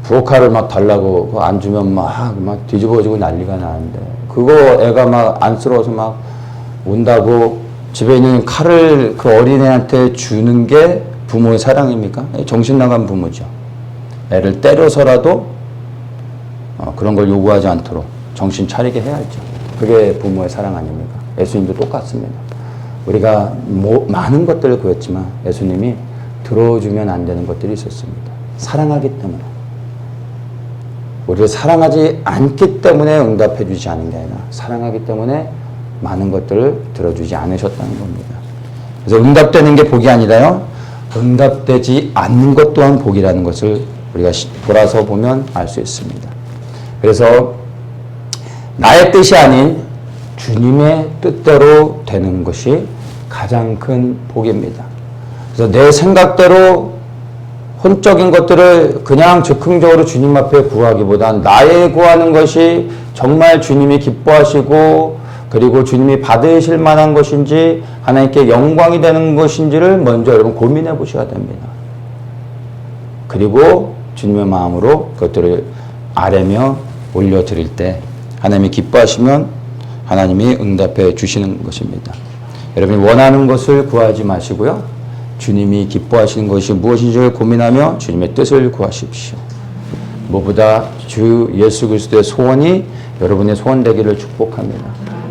부엌칼을 막 달라고 안 주면 막 뒤집어지고 난리가 나는데 그거 애가 막 안쓰러워서 막 운다고 집에 있는 칼을 그 어린애한테 주는 게 부모의 사랑입니까? 정신 나간 부모죠. 애를 때려서라도 그런 걸 요구하지 않도록 정신 차리게 해야죠. 그게 부모의 사랑 아닙니까? 예수님도 똑같습니다. 우리가 많은 것들을 구했지만 예수님이 들어주면 안 되는 것들이 있었습니다. 사랑하기 때문에. 우리를 사랑하지 않기 때문에 응답해 주지 않은 게 아니라 사랑하기 때문에 많은 것들을 들어주지 않으셨다는 겁니다. 그래서 응답되는 게 복이 아니라요, 응답되지 않는 것 또한 복이라는 것을 우리가 돌아서 보면 알 수 있습니다. 그래서 나의 뜻이 아닌 주님의 뜻대로 되는 것이 가장 큰 복입니다. 그래서 내 생각대로 혼적인 것들을 그냥 즉흥적으로 주님 앞에 구하기보단 나의 구하는 것이 정말 주님이 기뻐하시고 그리고 주님이 받으실 만한 것인지 하나님께 영광이 되는 것인지를 먼저 여러분 고민해 보셔야 됩니다. 그리고 주님의 마음으로 그것들을 아뢰며 올려드릴 때 하나님이 기뻐하시면 하나님이 응답해 주시는 것입니다. 여러분이 원하는 것을 구하지 마시고요. 주님이 기뻐하시는 것이 무엇인지를 고민하며 주님의 뜻을 구하십시오. 무엇보다 주 예수 그리스도의 소원이 여러분의 소원 되기를 축복합니다.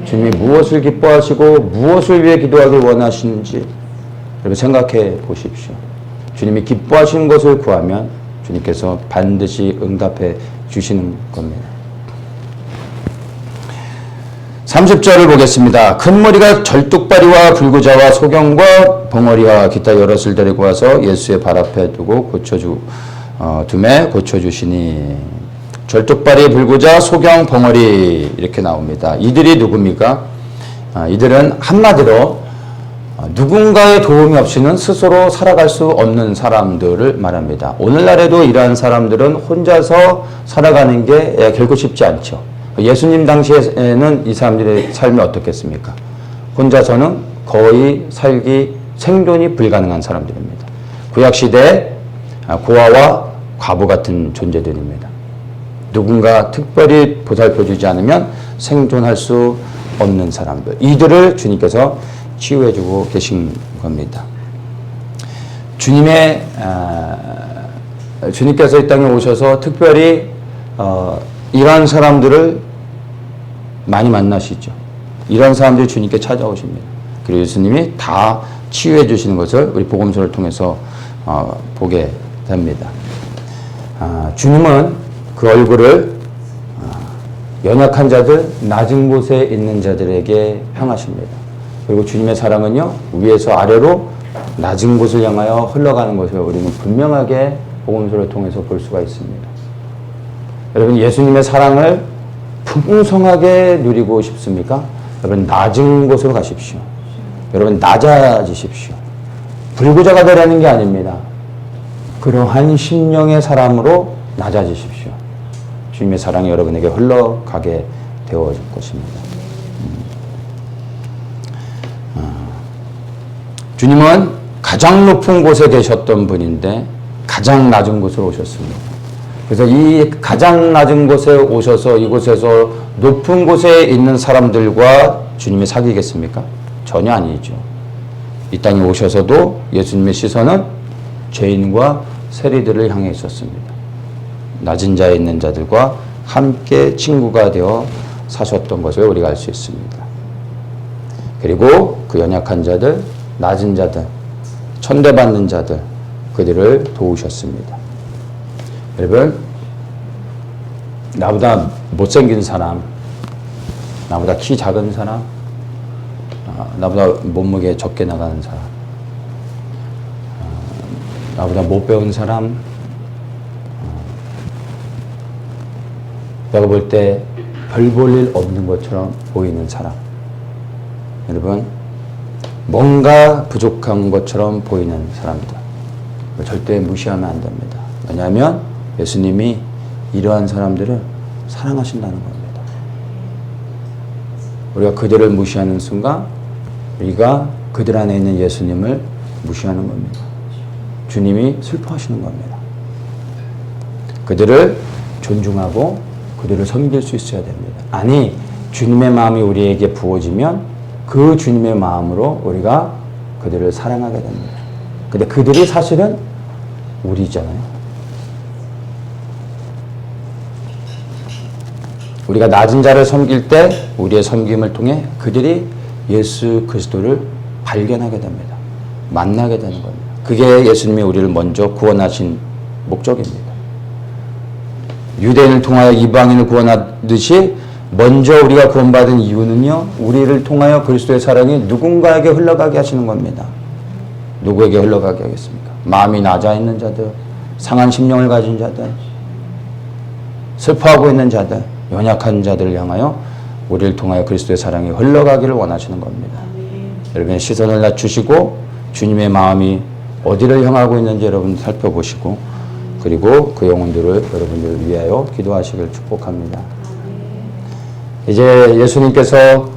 주님이 무엇을 기뻐하시고 무엇을 위해 기도하길 원하시는지 여러분 생각해 보십시오. 주님이 기뻐하시는 것을 구하면 주님께서 반드시 응답해 주시는 겁니다. 30절을 보겠습니다. 큰 머리가 절뚝발이와 불구자와 소경과 벙어리와 기타 여럿을 데리고 와서 예수의 발 앞에 두고 둠에 고쳐주시니 절뚝발이 불구자 소경 벙어리 이렇게 나옵니다. 이들이 누굽니까? 이들은 한마디로 누군가의 도움이 없이는 스스로 살아갈 수 없는 사람들을 말합니다. 오늘날에도 이러한 사람들은 혼자서 살아가는 게 결코 쉽지 않죠. 예수님 당시에는 이 사람들의 삶이 어떻겠습니까? 혼자서는 거의 살기 생존이 불가능한 사람들입니다. 구약시대 고아와 과부 같은 존재들입니다. 누군가 특별히 보살펴주지 않으면 생존할 수 없는 사람들. 이들을 주님께서 치유해주고 계신 겁니다. 주님께서 이 땅에 오셔서 특별히 이러한 사람들을 많이 만나시죠. 이런 사람들이 주님께 찾아오십니다. 그리고 예수님이 다 치유해 주시는 것을 우리 복음서를 통해서 보게 됩니다. 주님은 그 얼굴을 연약한 자들, 낮은 곳에 있는 자들에게 향하십니다. 그리고 주님의 사랑은요, 위에서 아래로 낮은 곳을 향하여 흘러가는 것을 우리는 분명하게 복음서를 통해서 볼 수가 있습니다. 여러분, 예수님의 사랑을 풍성하게 누리고 싶습니까? 여러분, 낮은 곳으로 가십시오. 여러분, 낮아지십시오. 불구자가 되라는 게 아닙니다. 그러한 심령의 사람으로 낮아지십시오. 주님의 사랑이 여러분에게 흘러가게 되어질 것입니다. 주님은 가장 높은 곳에 계셨던 분인데 가장 낮은 곳으로 오셨습니다. 그래서 이 가장 낮은 곳에 오셔서 이곳에서 높은 곳에 있는 사람들과 주님이 사귀겠습니까? 전혀 아니죠. 이 땅에 오셔서도 예수님의 시선은 죄인과 세리들을 향해 있었습니다. 낮은 자에 있는 자들과 함께 친구가 되어 사셨던 것을 우리가 알 수 있습니다. 그리고 그 연약한 자들, 낮은 자들, 천대받는 자들, 그들을 도우셨습니다. 여러분, 나보다 못생긴 사람, 나보다 키 작은 사람, 나보다 몸무게 적게 나가는 사람, 나보다 못 배운 사람, 내가 볼 때 별 볼 일 없는 것처럼 보이는 사람. 여러분, 뭔가 부족한 것처럼 보이는 사람들. 절대 무시하면 안 됩니다. 왜냐하면 예수님이 이러한 사람들을 사랑하신다는 겁니다. 우리가 그들을 무시하는 순간 우리가 그들 안에 있는 예수님을 무시하는 겁니다. 주님이 슬퍼하시는 겁니다. 그들을 존중하고 그들을 섬길 수 있어야 됩니다. 아니, 주님의 마음이 우리에게 부어지면 그 주님의 마음으로 우리가 그들을 사랑하게 됩니다. 근데 그들이 사실은 우리잖아요. 우리가 낮은 자를 섬길 때 우리의 섬김을 통해 그들이 예수 그리스도를 발견하게 됩니다. 만나게 되는 겁니다. 그게 예수님이 우리를 먼저 구원하신 목적입니다. 유대인을 통하여 이방인을 구원하듯이 먼저 우리가 구원받은 이유는요, 우리를 통하여 그리스도의 사랑이 누군가에게 흘러가게 하시는 겁니다. 누구에게 흘러가게 하겠습니까? 마음이 낮아 있는 자들, 상한 심령을 가진 자들, 슬퍼하고 있는 자들, 연약한 자들을 향하여 우리를 통하여 그리스도의 사랑이 흘러가기를 원하시는 겁니다. 여러분의 시선을 낮추시고 주님의 마음이 어디를 향하고 있는지 여러분 살펴보시고, 그리고 그 영혼들을 여러분들을 위하여 기도하시길 축복합니다. 이제 예수님께서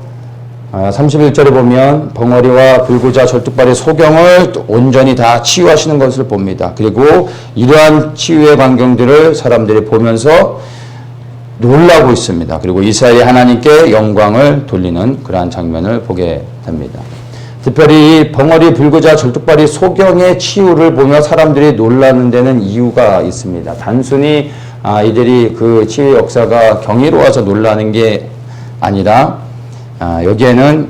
31절에 보면 벙어리와 불구자 절뚝발의 소경을 온전히 다 치유하시는 것을 봅니다. 그리고 이러한 치유의 광경들을 사람들이 보면서 놀라고 있습니다. 그리고 이스라엘이 하나님께 영광을 돌리는 그러한 장면을 보게 됩니다. 특별히 이 벙어리, 불구자, 절뚝발이 소경의 치유를 보며 사람들이 놀라는 데는 이유가 있습니다. 단순히 이들이 그 치유의 역사가 경이로워서 놀라는 게 아니라 여기에는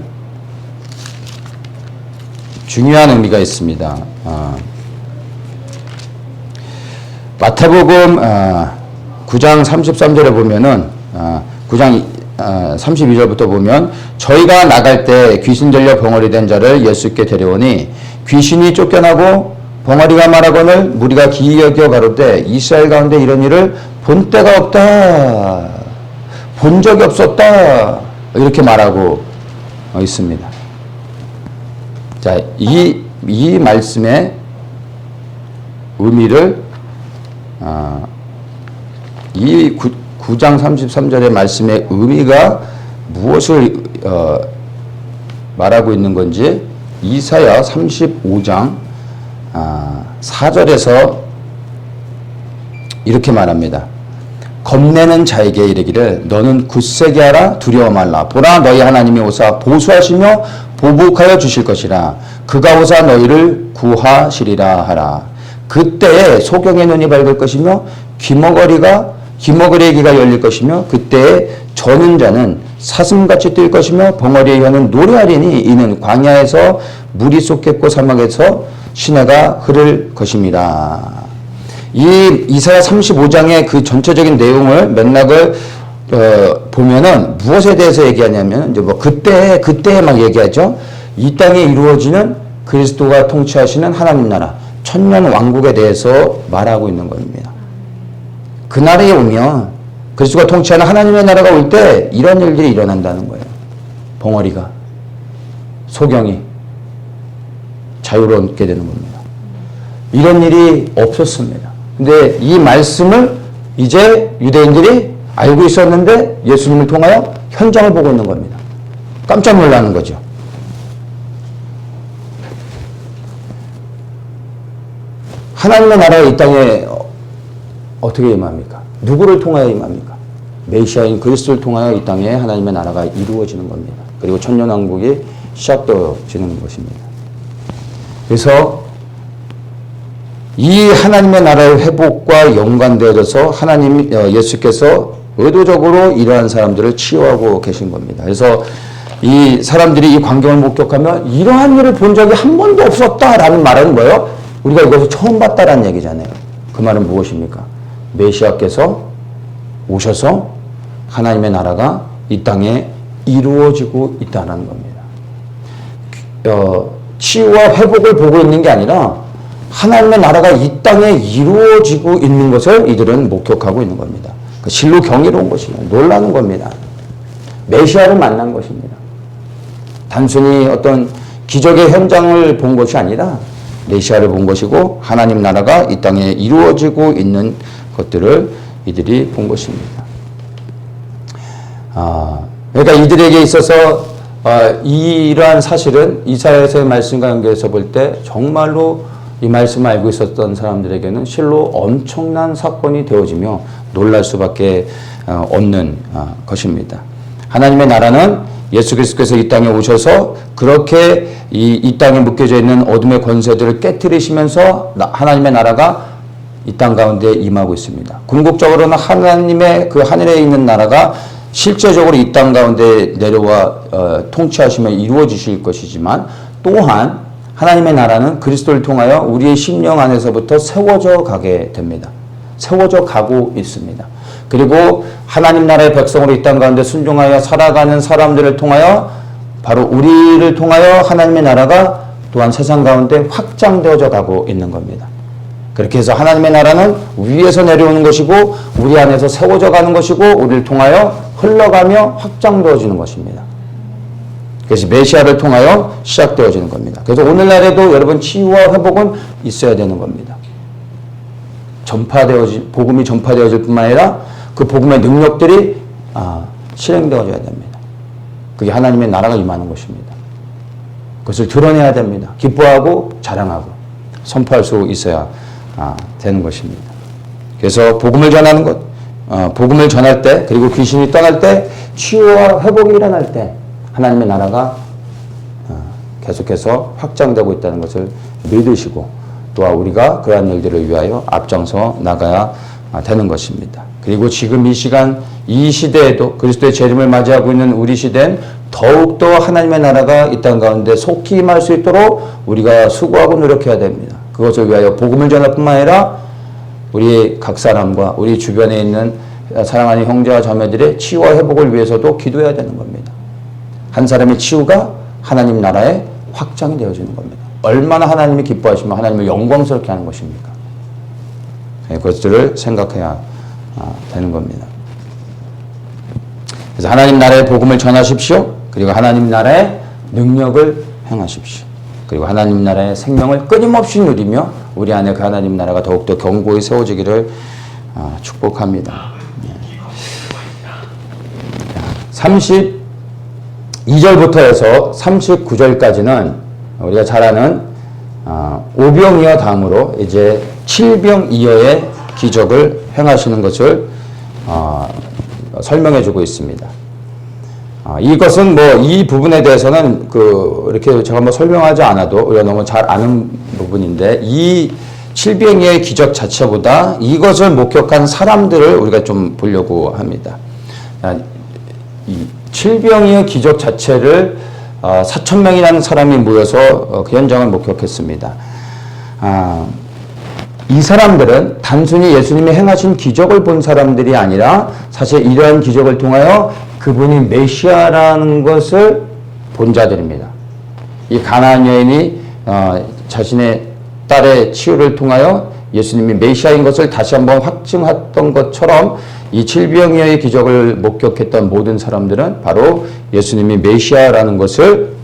중요한 의미가 있습니다. 마태복음 9장 33절에 보면은 9장 32절부터 보면 저희가 나갈 때 귀신 들려 벙어리 된 자를 예수께 데려오니 귀신이 쫓겨나고 벙어리가 말하거늘 무리가 기이 여겨 가로되 이스라엘 가운데 이런 일을 본 때가 없다, 본 적이 없었다, 이렇게 말하고 있습니다. 자, 이 말씀의 의미를 이 9장 33절의 말씀의 의미가 무엇을 말하고 있는 건지 이사야 35장 4절에서 이렇게 말합니다. 겁내는 자에게 이르기를 너는 굳세게 하라 두려워 말라. 보라 너희 하나님이 오사 보수하시며 보복하여 주실 것이라. 그가 오사 너희를 구하시리라 하라. 그때에 소경의 눈이 밝을 것이며 귀머거리의 귀가 열릴 것이며 그때에 저는 자는 사슴같이 뛸 것이며 벙어리의 혀는 노래하리니 이는 광야에서 물이 쏟겠고 사막에서 시내가 흐를 것입니다. 이 이사야 35장의 그 전체적인 내용을 맥락을 보면은 무엇에 대해서 얘기하냐면 이제 뭐 그때 막 얘기하죠. 이 땅에 이루어지는 그리스도가 통치하시는 하나님 나라 천년 왕국에 대해서 말하고 있는 겁니다. 그 나라에 오면 그리스도가 통치하는 하나님의 나라가 올 때 이런 일들이 일어난다는 거예요. 벙어리가 소경이 자유롭게 되는 겁니다. 이런 일이 없었습니다. 근데 이 말씀을 이제 유대인들이 알고 있었는데 예수님을 통하여 현장을 보고 있는 겁니다. 깜짝 놀라는 거죠. 하나님의 나라가 이 땅에 어떻게 임합니까? 누구를 통하여 임합니까? 메시아인 그리스도를 통하여 이 땅에 하나님의 나라가 이루어지는 겁니다. 그리고 천년왕국이 시작되어지는 것입니다. 그래서 이 하나님의 나라의 회복과 연관되어져서 예수께서 의도적으로 이러한 사람들을 치유하고 계신 겁니다. 그래서 이 사람들이 이 광경을 목격하면 이러한 일을 본 적이 한 번도 없었다라는 말은 뭐예요? 우리가 이것을 처음 봤다라는 얘기잖아요. 그 말은 무엇입니까? 메시아께서 오셔서 하나님의 나라가 이 땅에 이루어지고 있다는 겁니다. 치유와 회복을 보고 있는 게 아니라 하나님의 나라가 이 땅에 이루어지고 있는 것을 이들은 목격하고 있는 겁니다. 실로 경이로운 것이에요. 놀라는 겁니다. 메시아를 만난 것입니다. 단순히 어떤 기적의 현장을 본 것이 아니라 메시아를 본 것이고 하나님 나라가 이 땅에 이루어지고 있는 것들을 이들이 본 것입니다. 그러니까 이들에게 있어서 이러한 사실은 이사야서의 말씀과 연결해서 볼 때 정말로 이 말씀을 알고 있었던 사람들에게는 실로 엄청난 사건이 되어지며 놀랄 수밖에 없는 것입니다. 하나님의 나라는 예수 그리스도께서 이 땅에 오셔서 그렇게 이 땅에 묶여져 있는 어둠의 권세들을 깨트리시면서 하나님의 나라가 이 땅 가운데 임하고 있습니다. 궁극적으로는 하나님의 그 하늘에 있는 나라가 실제적으로 이 땅 가운데 내려와 통치하시며 이루어지실 것이지만 또한 하나님의 나라는 그리스도를 통하여 우리의 심령 안에서부터 세워져 가게 됩니다. 세워져 가고 있습니다. 그리고 하나님 나라의 백성으로 이 땅 가운데 순종하여 살아가는 사람들을 통하여 바로 우리를 통하여 하나님의 나라가 또한 세상 가운데 확장되어져 가고 있는 겁니다. 그렇게 해서 하나님의 나라는 위에서 내려오는 것이고 우리 안에서 세워져 가는 것이고 우리를 통하여 흘러가며 확장되어지는 것입니다. 그래서 메시아를 통하여 시작되어지는 겁니다. 그래서 오늘날에도 여러분 치유와 회복은 있어야 되는 겁니다. 복음이 전파되어질 뿐만 아니라 그 복음의 능력들이 실행되어져야 됩니다. 그게 하나님의 나라가 임하는 것입니다. 그것을 드러내야 됩니다. 기뻐하고 자랑하고 선포할 수 있어야 되는 것입니다. 그래서 복음을 전하는 것, 복음을 전할 때 그리고 귀신이 떠날 때 치유와 회복이 일어날 때 하나님의 나라가 계속해서 확장되고 있다는 것을 믿으시고 또한 우리가 그러한 일들을 위하여 앞장서 나가야 되는 것입니다. 그리고 지금 이 시간 이 시대에도 그리스도의 재림을 맞이하고 있는 우리 시대엔 더욱더 하나님의 나라가 이 땅 가운데 속히 임할 수 있도록 우리가 수고하고 노력해야 됩니다. 그것을 위하여 복음을 전할 뿐만 아니라 우리 각 사람과 우리 주변에 있는 사랑하는 형제와 자매들의 치유와 회복을 위해서도 기도해야 되는 겁니다. 한 사람의 치유가 하나님 나라의 확장이 되어지는 겁니다. 얼마나 하나님이 기뻐하시면 하나님을 영광스럽게 하는 것입니까? 그것들을 생각해야 되는 겁니다. 그래서 하나님 나라의 복음을 전하십시오. 그리고 하나님 나라의 능력을 행하십시오. 그리고 하나님 나라의 생명을 끊임없이 누리며 우리 안에 그 하나님 나라가 더욱더 견고히 세워지기를 축복합니다. 32절부터 해서 39절까지는 우리가 잘 아는 오병이어 다음으로 이제 칠병이어의 기적을 행하시는 것을 설명해 주고 있습니다. 이것은 뭐 이 부분에 대해서는 이렇게 제가 뭐 설명하지 않아도 우리가 너무 잘 아는 부분인데, 이 칠병이어의 기적 자체보다 이것을 목격한 사람들을 우리가 좀 보려고 합니다. 이 칠병이어 기적 자체를 4,000명이라는 사람이 모여서 그 현장을 목격했습니다. 이 사람들은 단순히 예수님이 행하신 기적을 본 사람들이 아니라 사실 이러한 기적을 통하여 그분이 메시아라는 것을 본 자들입니다. 이 가나안 여인이 자신의 딸의 치유를 통하여 예수님이 메시아인 것을 다시 한번 확증했던 것처럼, 이 칠병이어의 기적을 목격했던 모든 사람들은 바로 예수님이 메시아라는 것을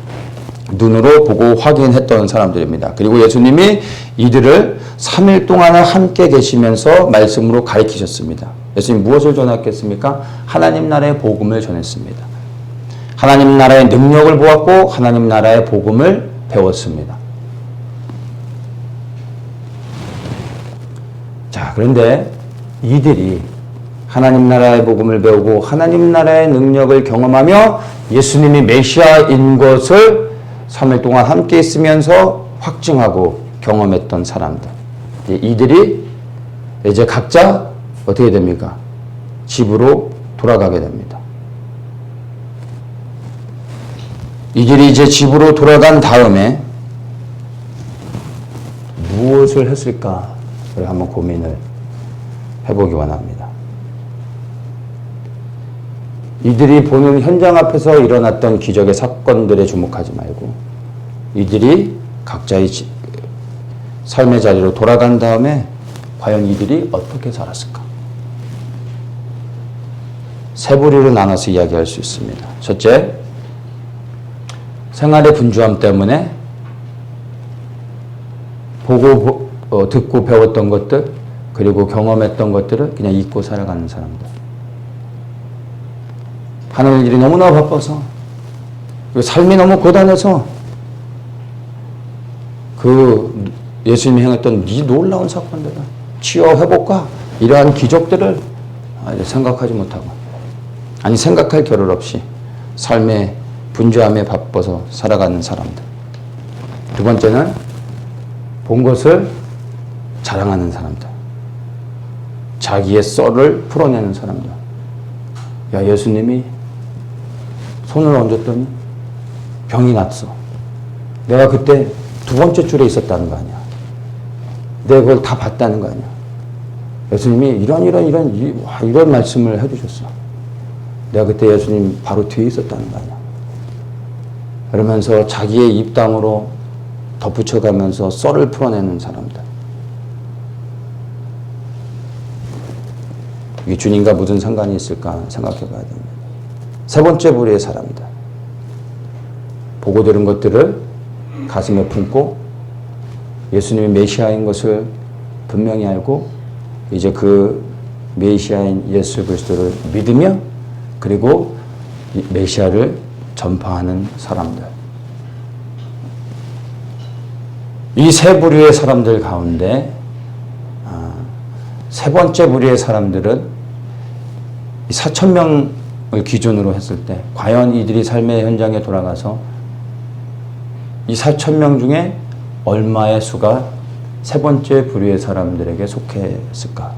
눈으로 보고 확인했던 사람들입니다. 그리고 예수님이 이들을 3일 동안 함께 계시면서 말씀으로 가르치셨습니다. 예수님 무엇을 전했겠습니까? 하나님 나라의 복음을 전했습니다. 하나님 나라의 능력을 보았고 하나님 나라의 복음을 배웠습니다. 자, 그런데 이들이 하나님 나라의 복음을 배우고 하나님 나라의 능력을 경험하며 예수님이 메시아인 것을 3일 동안 함께 있으면서 확증하고 경험했던 사람들, 이들이 이제 각자 어떻게 됩니까? 집으로 돌아가게 됩니다. 이들이 이제 집으로 돌아간 다음에 무엇을 했을까? 우리 한번 고민을 해보기 원합니다. 이들이 보는 현장 앞에서 일어났던 기적의 사건들에 주목하지 말고 이들이 각자의 삶의 자리로 돌아간 다음에 과연 이들이 어떻게 살았을까? 세 부류로 나눠서 이야기할 수 있습니다. 첫째, 생활의 분주함 때문에 보고 듣고 배웠던 것들, 그리고 경험했던 것들을 그냥 잊고 살아가는 사람들. 하는 일이 너무나 바빠서, 삶이 너무 고단해서 예수님이 행했던 이 놀라운 사건들을, 치유 회복과 이러한 기적들을 생각하지 못하고, 아니 생각할 겨를 없이 삶의 분주함에 바빠서 살아가는 사람들. 두 번째는 본 것을 자랑하는 사람들. 자기의 썰을 풀어내는 사람들. 야, 예수님이 손을 얹었더니 병이 났어. 내가 그때 두 번째 줄에 있었다는 거 아니야. 내가 그걸 다 봤다는 거 아니야. 예수님이 이런 말씀을 해주셨어. 내가 그때 예수님 바로 뒤에 있었다는 거 아니야. 그러면서 자기의 입담으로 덧붙여가면서 썰을 풀어내는 사람들. 이게 주님과 무슨 상관이 있을까 생각해 봐야 됩니다. 세 번째 부류의 사람들. 보고 들은 것들을 가슴에 품고 예수님이 메시아인 것을 분명히 알고 이제 그 메시아인 예수 그리스도를 믿으며 그리고 메시아를 전파하는 사람들. 이 세 부류의 사람들 가운데 세 번째 부류의 사람들은 4,000명을 기준으로 했을 때 과연 이들이 삶의 현장에 돌아가서 이 4,000명 중에 얼마의 수가 세 번째 부류의 사람들에게 속했을까?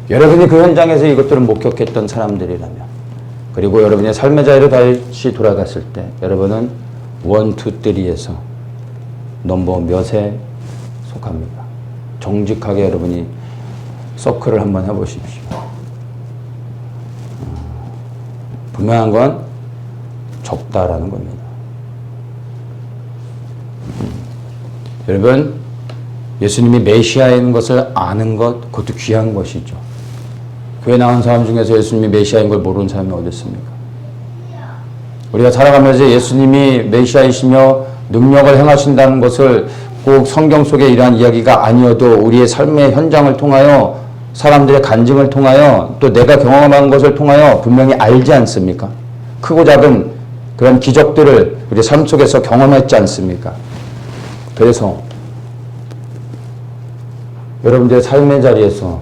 여러분이 그 현장에서 이것들을 목격했던 사람들이라면, 그리고 여러분의 삶의 자리로 다시 돌아갔을 때 여러분은 1, 2, 3에서 넘버 몇에 속합니까? 정직하게 여러분이 서클을 한번 해보십시오. 분명한 건 적다라는 겁니다. 여러분, 예수님이 메시아인 것을 아는 것, 그것도 귀한 것이죠. 교회 나온 사람 중에서 예수님이 메시아인 걸 모르는 사람이 어디 있습니까? 우리가 살아가면서 예수님이 메시아이시며 능력을 행하신다는 것을 꼭 성경 속에 이러한 이야기가 아니어도 우리의 삶의 현장을 통하여 사람들의 간증을 통하여 또 내가 경험한 것을 통하여 분명히 알지 않습니까? 크고 작은 그런 기적들을 우리 삶 속에서 경험했지 않습니까? 그래서 여러분들의 삶의 자리에서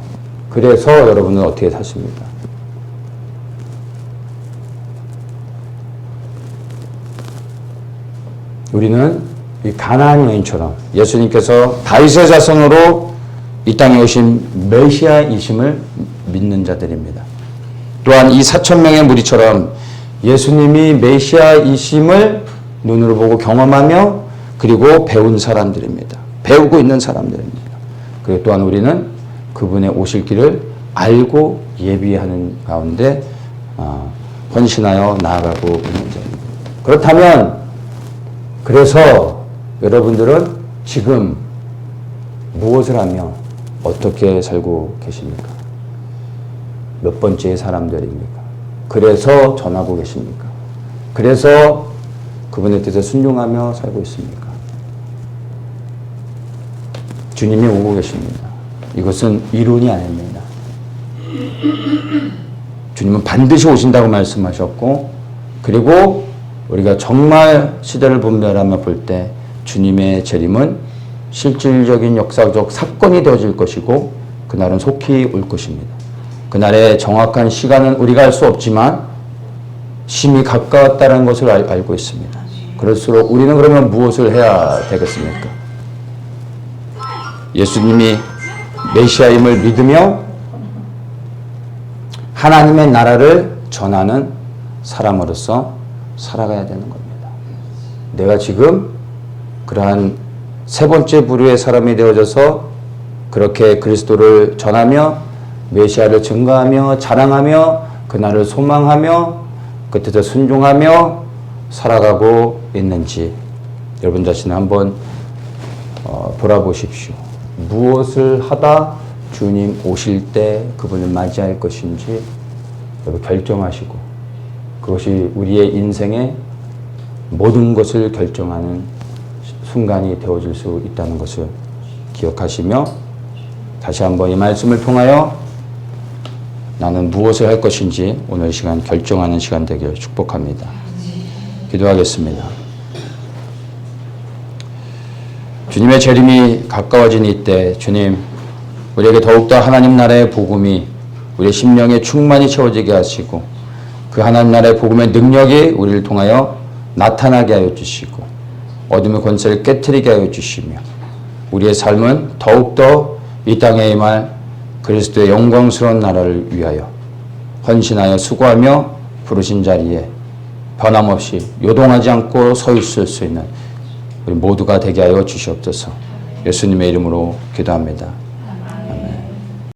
그래서 여러분은 어떻게 사십니까? 우리는 이 가나안 여인처럼 예수님께서 다윗의 자손으로 이 땅에 오신 메시아이심을 믿는 자들입니다. 또한 이 4,000명의 무리처럼 예수님이 메시아이심을 눈으로 보고 경험하며 그리고 배운 사람들입니다. 배우고 있는 사람들입니다. 그리고 또한 우리는 그분의 오실 길을 알고 예비하는 가운데 헌신하여 나아가고 있는 자입니다. 그렇다면 그래서 여러분들은 지금 무엇을 하며 어떻게 살고 계십니까? 몇 번째의 사람들입니까? 그래서 전하고 계십니까? 그래서 그분의 뜻에 순종하며 살고 있습니까? 주님이 오고 계십니다. 이것은 이론이 아닙니다. 주님은 반드시 오신다고 말씀하셨고 그리고 우리가 정말 시대를 분별하며 볼 때 주님의 재림은 실질적인 역사적 사건이 되어질 것이고 그날은 속히 올 것입니다. 그날의 정확한 시간은 우리가 알 수 없지만 심히 가까웠다는 것을 알고 있습니다. 그럴수록 우리는 그러면 무엇을 해야 되겠습니까? 예수님이 메시아임을 믿으며 하나님의 나라를 전하는 사람으로서 살아가야 되는 겁니다. 내가 지금 그러한 세 번째 부류의 사람이 되어져서 그렇게 그리스도를 전하며 메시아를 증거하며 자랑하며 그날을 소망하며 그 뜻에 순종하며 살아가고 있는지 여러분 자신을 한번 돌아보십시오. 무엇을 하다 주님 오실 때 그분을 맞이할 것인지 여러분 결정하시고 그것이 우리의 인생의 모든 것을 결정하는 순간이 되어질 수 있다는 것을 기억하시며 다시 한번 이 말씀을 통하여 나는 무엇을 할 것인지 오늘 시간 결정하는 시간 되기를 축복합니다. 기도하겠습니다. 주님의 재림이 가까워진 이때 주님 우리에게 더욱더 하나님 나라의 복음이 우리의 심령에 충만히 채워지게 하시고 그 하나님 나라의 복음의 능력이 우리를 통하여 나타나게 하여 주시고 어둠의 권세를 깨트리게 하여 주시며 우리의 삶은 더욱더 이 땅에 임할 그리스도의 영광스러운 나라를 위하여 헌신하여 수고하며 부르신 자리에 변함없이 요동하지 않고 서 있을 수 있는 우리 모두가 되게 하여 주시옵소서. 예수님의 이름으로 기도합니다.